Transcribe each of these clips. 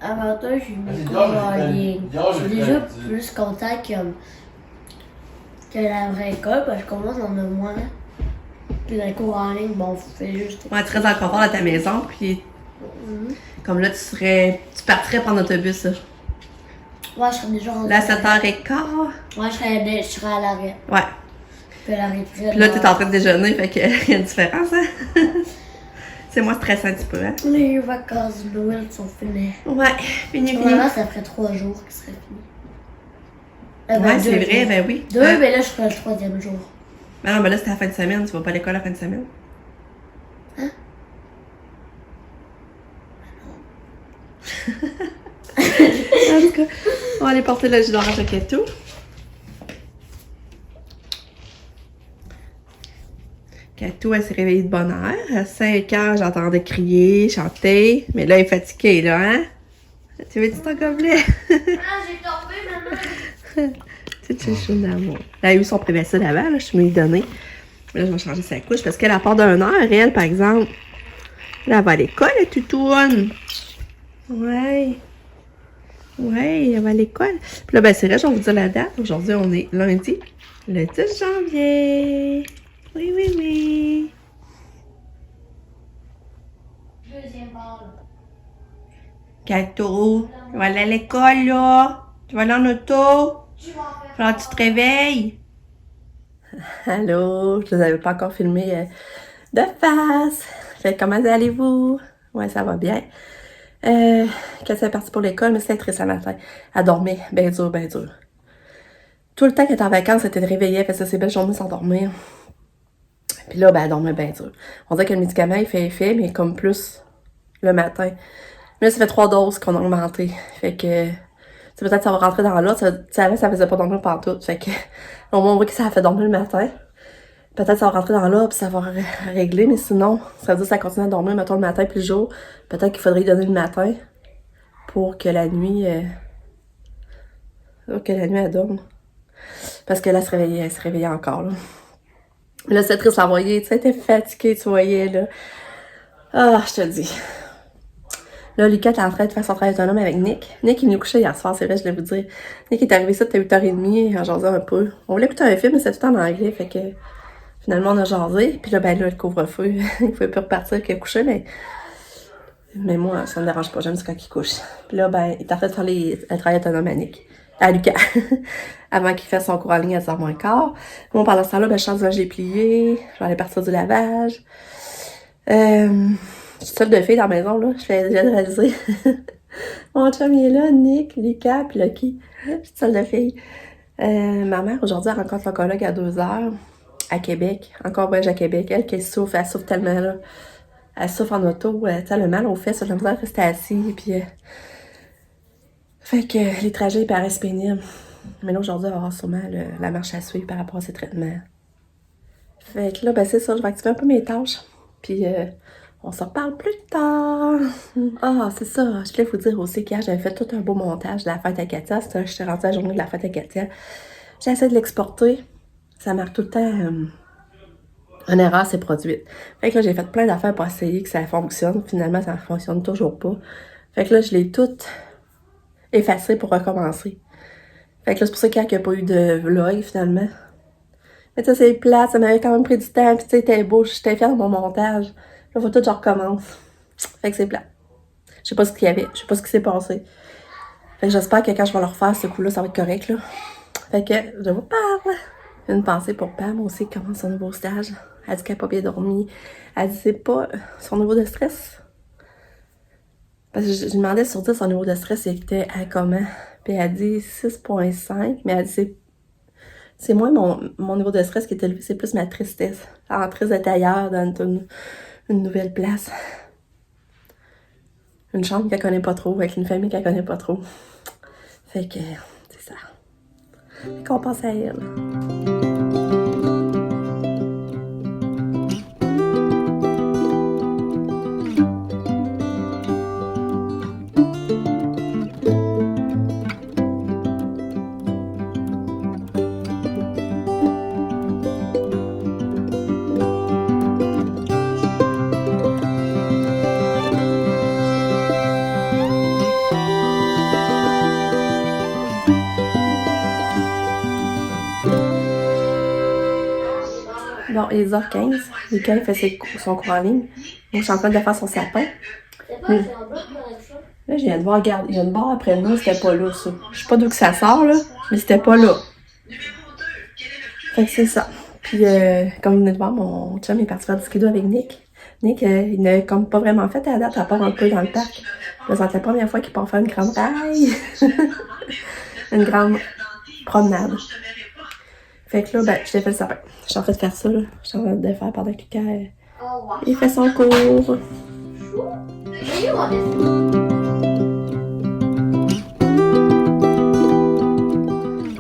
avantage, j'ai mis cours en ligne. Je suis déjà plus content que la vraie école parce que moi, on a moins. Puis les cours en ligne, bon, on fait juste. Ouais, tu restes dans le confort de ta maison, puis comme là, tu partirais prendre l'autobus, là. Ouais, je serais déjà rendu. Là, à 7h15. Ouais, je serais à l'arrêt. Ouais. Puis l'arrêt. Puis là, t'es en train de déjeuner, fait qu'il y a une différence, hein? C'est moins stressant un petit peu, hein? Les vacances de Noël sont finies. Ouais, fini. Normalement, ça ferait 3 jours qu'ils seraient finis. Ouais, c'est vrai, ben oui. 2, mais là, je serais le 3e jour. Ben non, mais là, c'était la fin de semaine. Tu vas pas à l'école la fin de semaine. Hein? En tout cas, on va aller porter le jus d'orange à Katou. Katou, elle s'est réveillée de bonne heure. À 5h, j'entendais crier, chanter. Mais là, elle est fatiguée, là, hein? Tu veux-tu ton gobelet? Ah, j'ai tombé, maman! C'est chaud d'amour. Elle a eu son prévacil avant, là, je suis venue lui donner. Mais là, je vais changer sa couche parce qu'elle a part d'une heure, elle, par exemple. Là, elle va à l'école, elle tutouane. Ouais. Ouais, elle va à l'école. Puis là, ben, c'est vrai, je vais vous dire la date. Aujourd'hui, on est lundi, le 10 janvier. Oui, oui, oui. Deuxième balle. Kato, tu vas aller à l'école, là. Tu vas aller en auto. Tu vas en faire. Faut que tu te réveilles. Allô, je vous avais pas encore filmé de face. Fait comment allez-vous? Ouais, ça va bien. Quand c'est parti pour l'école, mais c'était triste ce matin. Elle dormait, ben dur, ben dur. Tout le temps qu'elle était en vacances, elle était réveillée, fait ça, ses belles journées sans dormir. Puis là, ben elle dormait ben dur. On dirait que le médicament, il fait effet, mais comme plus le matin. Mais là, ça fait 3 doses qu'on a augmenté. Fait que, peut-être que ça va rentrer dans l'autre. Avant, ça faisait pas dormir partout. Fait que, au moins, on voit que ça a fait dormir le matin. Peut-être que ça va rentrer dans l'autre, puis ça va régler, mais sinon, ça veut dire que ça continue à dormir, mettons, le matin puis le jour. Peut-être qu'il faudrait lui donner le matin pour que la nuit, elle dorme. Parce que là, elle se réveillait encore, là. Là, c'est triste à voyer, tu sais, elle était fatiguée, tu voyais, là. Ah, je te le dis. Là, Lucas est en train de faire son travail autonome avec Nick. Nick, il est couché hier soir, c'est vrai, je voulais vous dire. Nick est arrivé ça, c'était 8h30, en jasant un peu. On voulait écouter un film, mais c'était tout en anglais, fait que finalement, on a jasé. Puis là, ben là, le couvre-feu, il pouvait plus repartir qu'il a couché, mais moi, ça me dérange pas, j'aime ça quand il couche. Puis là, ben, il est en train de faire le travail autonome à Nick. À Lucas. Avant qu'il fasse son cours en ligne à 10h moins quart. Moi, pendant ce temps-là, ben, je change du linge déplié, je vais aller partir du lavage. Je suis seule de filles dans la maison, là. Je viens de réaliser. Mon chum, il est là, Nick, Lucas, puis Lucky. Je suis seule de filles. Ma mère, aujourd'hui, elle rencontre l'oncologue à 2h à Québec. Encore belge à Québec. Elle souffre tellement, là. Elle souffre en auto. Tu sais, le mal au fait, sur la misère, rester assise, puis... Fait que les trajets paraissent pénibles. Mais là, aujourd'hui, elle va avoir sûrement la marche à suivre par rapport à ses traitements. Fait que là, ben c'est ça, je vais activer un peu mes tâches. Puis... on s'en reparle plus tard. Ah, c'est ça. Je voulais vous dire aussi qu'hier, j'avais fait tout un beau montage de la fête à Katia. J'étais rendue à la journée de la fête à Katia. J'ai essayé de l'exporter. Ça marque tout le temps. Une erreur s'est produite. Fait que là, j'ai fait plein d'affaires pour essayer que ça fonctionne. Finalement, ça ne fonctionne toujours pas. Fait que là, je l'ai tout effacé pour recommencer. Fait que là, c'est pour ça qu'il n'y a pas eu de vlog, finalement. Mais tu sais, c'est plate. Ça m'avait quand même pris du temps. Puis tu sais, c'était beau. J'étais fière de mon montage. Là, faut tout que je recommence. Fait que c'est plat. Je sais pas ce qu'il y avait. Je sais pas ce qui s'est passé. Fait que j'espère que quand je vais le refaire, ce coup-là, ça va être correct, là. Fait que, je vous parle. Une pensée pour Pam aussi, qui commence son nouveau stage. Elle dit qu'elle n'a pas bien dormi. Elle dit c'est pas son niveau de stress. Parce que je demandais sur 10 son niveau de stress, était à comment. Puis elle dit 6,5. Mais elle dit c'est moins mon niveau de stress qui est élevé, c'est plus ma tristesse. En triste d'être ailleurs, dans une nouvelle place. Une chambre qu'elle connaît pas trop, avec une famille qu'elle connaît pas trop. Fait que, c'est ça. Fait qu'on pense à elle. il est 10h15. Lucas, il fait son cours en ligne. Moi, je suis en train de faire son sapin. C'est pas, c'est en bloc connexion. Là, je viens de voir, regarde, il y a une barre après nous, c'était pas là, ça. Je sais pas d'où que ça sort, là, mais c'était pas là. Fait que c'est ça. Puis, comme vous venez de voir, mon chum est parti faire du skido avec Nick. Nick, il n'a comme pas vraiment fait à la date, à part un peu dans le parc. Là, c'est la première fois qu'il part faire une grande raille. Une grande promenade. Fait que là, ben, je t'ai fait le sapin. Je suis en train de faire ça, là. Je suis en train de le faire pendant que Lucas, il fait son cours. J'ai eu mon dessin.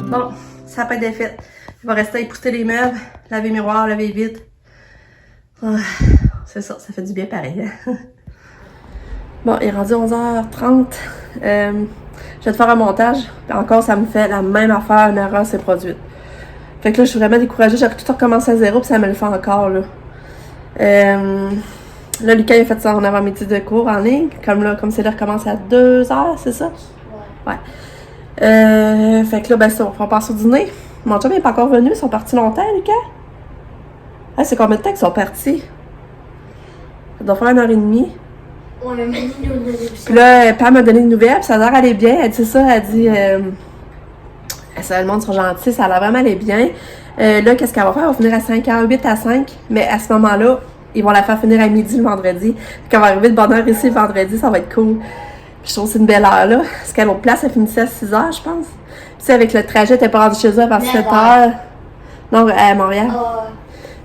Bon, ça n'a pas été fait. Il va rester à épousseter les meubles, laver les miroirs, laver les vitres. Ah, c'est ça fait du bien pareil. Hein? Bon, il est rendu 11h30. Je vais te faire un montage. Puis encore, ça me fait la même affaire, une erreur s'est produite. Fait que là, je suis vraiment découragée. J'aurais tout recommencé à zéro, puis ça me le fait encore, là. Là, Lucas, il a fait ça en avant-midi de cours en ligne. Comme c'est là, recommence à 2h, c'est ça? Ouais. Fait que là, ben, ça, on va passer au dîner. Mon chum n'est pas encore venu. Ils sont partis longtemps, Lucas? Ah, c'est combien de temps qu'ils sont partis? Ça doit faire 1h30. On a mis nos Puis là, Pam m'a donné une nouvelle, puis ça a l'air aller bien. Elle dit ça, elle dit... ça, le monde sont gentils, ça a l'air vraiment aller bien. Là, qu'est-ce qu'elle va faire? Elle va finir à 5h, 8 à 5. Mais à ce moment-là, ils vont la faire finir à midi le vendredi. Puis quand elle va arriver de bonne heure ici le vendredi, ça va être cool. Puis je trouve que c'est une belle heure, là. Parce qu'à l'autre place, elle finissait à 6h, je pense. Puis avec le trajet, elle était pas rendue chez eux avant 7h. Non, à Montréal.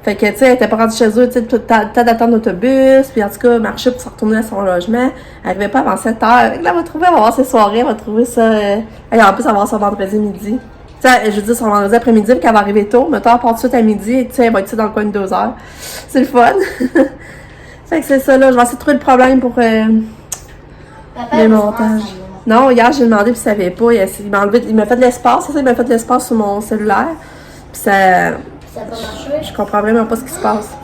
Fait que, tu sais, elle était pas rendue chez eux, tu sais, tout le temps d'attendre l'autobus, puis en tout cas, marcher pour se retourner à son logement. Elle arrivait pas avant 7h. Là, elle va trouver, elle va avoir ses soirées, elle va trouver ça... Et en plus, elle va avoir son vendredi midi. Tu sais, je veux dire, son vendredi après-midi, puis qu'elle va arriver tôt. Mettons, elle part tout de suite à midi, et tu sais, elle va être dans le coin de 2h. C'est le fun. Fait que c'est ça, là. Je vais essayer de trouver le problème pour les montages. Non, hier, j'ai demandé, puis il savait pas. Il m'a fait de l'espace, c'est ça, il m'a fait de l'espace sur mon cellulaire. Puis ça... Ça a pas marché. Je comprends vraiment pas ce qui se passe.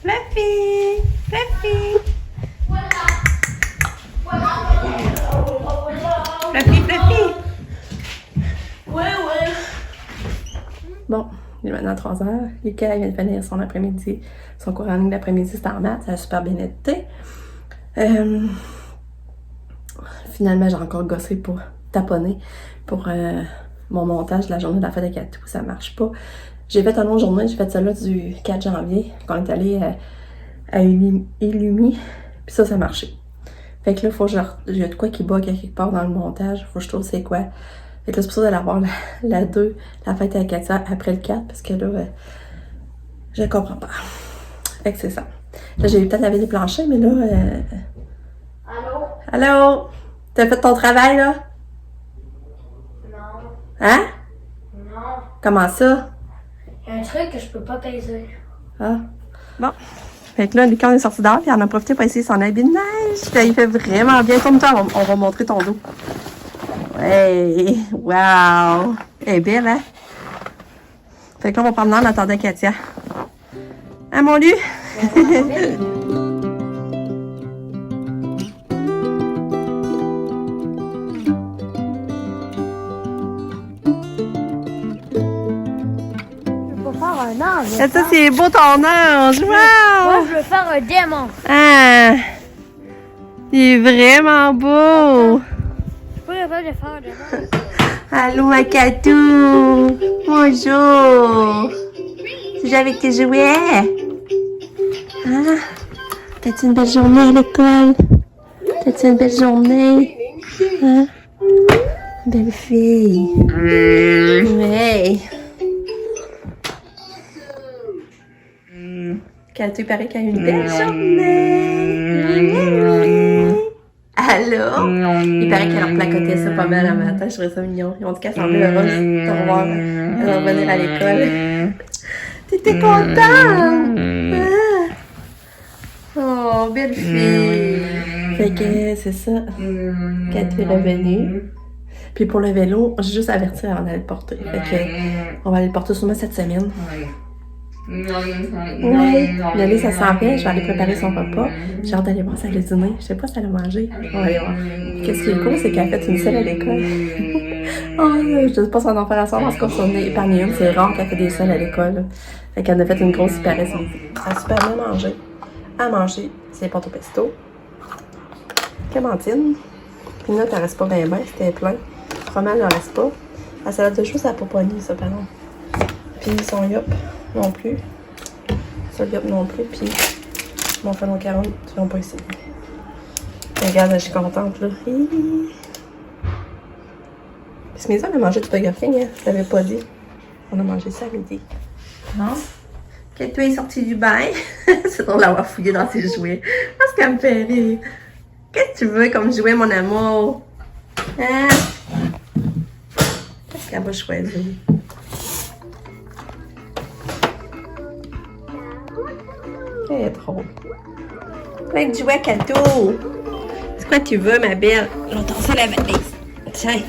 Fluffy! Fluffy! Fluffy, Fluffy! Ouais. Bon, il est maintenant 3h. Lucas vient de finir son après-midi. Son cours en ligne d'après-midi, c'était en maths. Ça a super bien été. Finalement, j'ai encore gossé pour taponner pour mon montage de la journée de la fête de Catou. Ça marche pas. J'ai fait une autre journée. J'ai fait celle-là du 4 janvier, quand on est allé à Illumi. Puis ça a marché. Fait que là, faut que j'ai de quoi qui bug quelque part dans le montage. Faut que je trouve c'est quoi. Fait que là, c'est pour ça d'aller avoir la 2, la fête à Katia, après le 4, parce que là, je comprends pas. Fait que c'est ça. Là, j'ai eu peut-être laver les planchers, mais là... Allô? Allô? T'as fait ton travail, là? Non. Hein? Non. Comment ça? Il y a un truc que je peux pas peser. Ah. Bon. Fait que là, Lucas, on est sorti dehors, puis on a profité pour essayer son habit de neige. Puis il fait vraiment bien. Comme toi, on va montrer ton dos. Ouais. Wow. Elle est belle, hein? Fait que là, on va prendre en attendant Katia. Hein, mon Lu? Un ange. Ça, c'est beau ton ange! Wow! Moi, je veux faire un diamant. Ah! Il est vraiment beau! Je peux capable de faire un diamant. Allô, ma Catou! Bonjour! Tu joues avec tes jouets? Ah! T'as-tu une belle journée à l'école? T'as-tu une belle journée? Hein? Belle fille! Ouais! Catou, il paraît qu'elle a une belle journée! Allô? Il paraît qu'elle a placoté ça pas mal à matin, je trouvais ça mignon. Ils ont dit qu'elle semblait heureuse de te revoir, de revenir à l'école. T'étais contente? Ah. Oh, belle fille! Fait que c'est ça. Catou est revenue. Puis pour le vélo, j'ai juste averti avant d'aller le porter. Fait que on va aller le porter sûrement cette semaine. Oui, Lily, ça sent bien. Je vais aller préparer son repas. J'ai hâte d'aller voir si elle a dîner. Je sais pas si elle a mangé. On va aller voir. Qu'est-ce qui est cool, c'est qu'elle a fait une selle à l'école. Oh, je sais pas si on en fait à soir parce qu'on s'en est épargné une. C'est rare qu'elle fait des selles à l'école. Fait qu'elle a fait une grosse hyper ce midi. Elle a super bien mangé. À manger, c'est pâte au pesto. Clémentine. Pinot, elle reste pas bien, c'était plein. Fromage, elle reste pas. La salade de choux, ça n'a pas pogné, ça, pardon. Puis son yop, non plus. Son yop, non plus. Puis mon fun aux carottes, ils n'ont pas essayé. Regarde, je suis contente, là. Puis mes on a mangé du Burger King, hein. Je l'avais pas dit. On a mangé ça à midi. Non? Quand toi est sorti du bain, c'est drôle d'avoir fouillé dans ses jouets. Parce qu'elle me fait rire. Qu'est-ce que tu veux comme jouet, mon amour? Hein? Qu'est-ce qu'elle va choisir? Elle est trop. Plein de jouets cadeaux. C'est quoi tu veux, ma belle? Je vais tasser la valise. Tiens.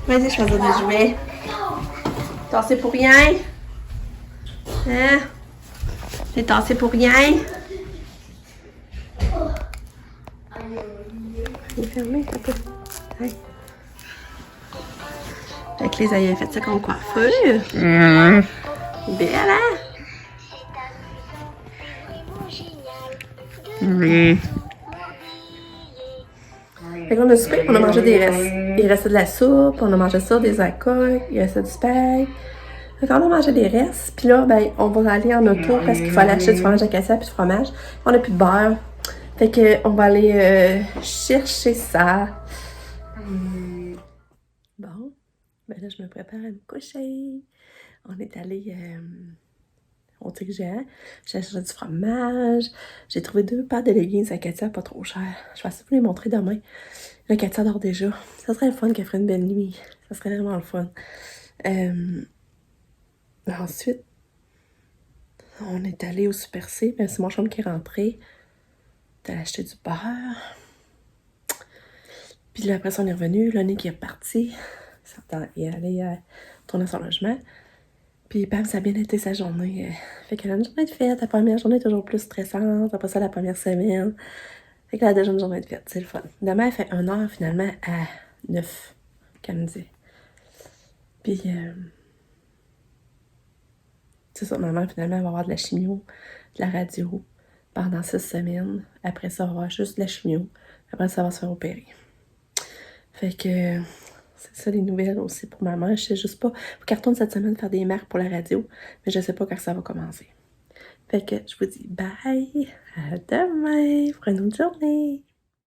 Vas-y, choisis des jouets. Tassé pour rien? Hein? J'ai tassé pour rien? Il est fermé, un peu. Hein? Fait que les aïeux fait ça comme coiffeur. Belle, hein? Oui. Fait qu'on a soupé, on a mangé des restes. Il restait de la soupe, on a mangé ça, des alcools, il restait du spag. Fait qu'on a mangé des restes, puis là, ben, on va aller en auto parce qu'il fallait acheter du fromage à casser puis du fromage. On a plus de beurre. Fait que on va aller chercher ça. Bon, ben là, je me prépare à me coucher. On est allé au truc géant. J'ai acheté du fromage. J'ai trouvé 2 paires de leggings à Katia, pas trop cher. Je vais essayer de vous les montrer demain. Là, Katia dort déjà. Ça serait le fun qu'elle ferait une belle nuit. Ça serait vraiment le fun. Ensuite, on est allé au Super C. Ben, c'est mon chum qui est rentré. On est allé acheter du beurre. Puis là, après ça, on est revenu. Lonnie qui est reparti. Il est allé tourner à son logement. Puis Pam, ça a bien été sa journée. Fait qu'elle a une journée de fête. La première journée est toujours plus stressante. Après ça, la première semaine. Fait que la deuxième journée de fête, c'est le fun. Demain, elle fait 1 heure finalement à 9, qu'elle me dit. Puis, c'est ça, maman, finalement, elle va avoir de la chimio, de la radio pendant 6 semaines. Après ça, elle va avoir juste de la chimio. Après ça, elle va se faire opérer. Fait que c'est ça les nouvelles aussi pour maman. Je sais juste pas. Faut qu'elle retourne cette semaine faire des marques pour la radio. Mais je sais pas quand ça va commencer. Fait que je vous dis bye. À demain pour une autre journée.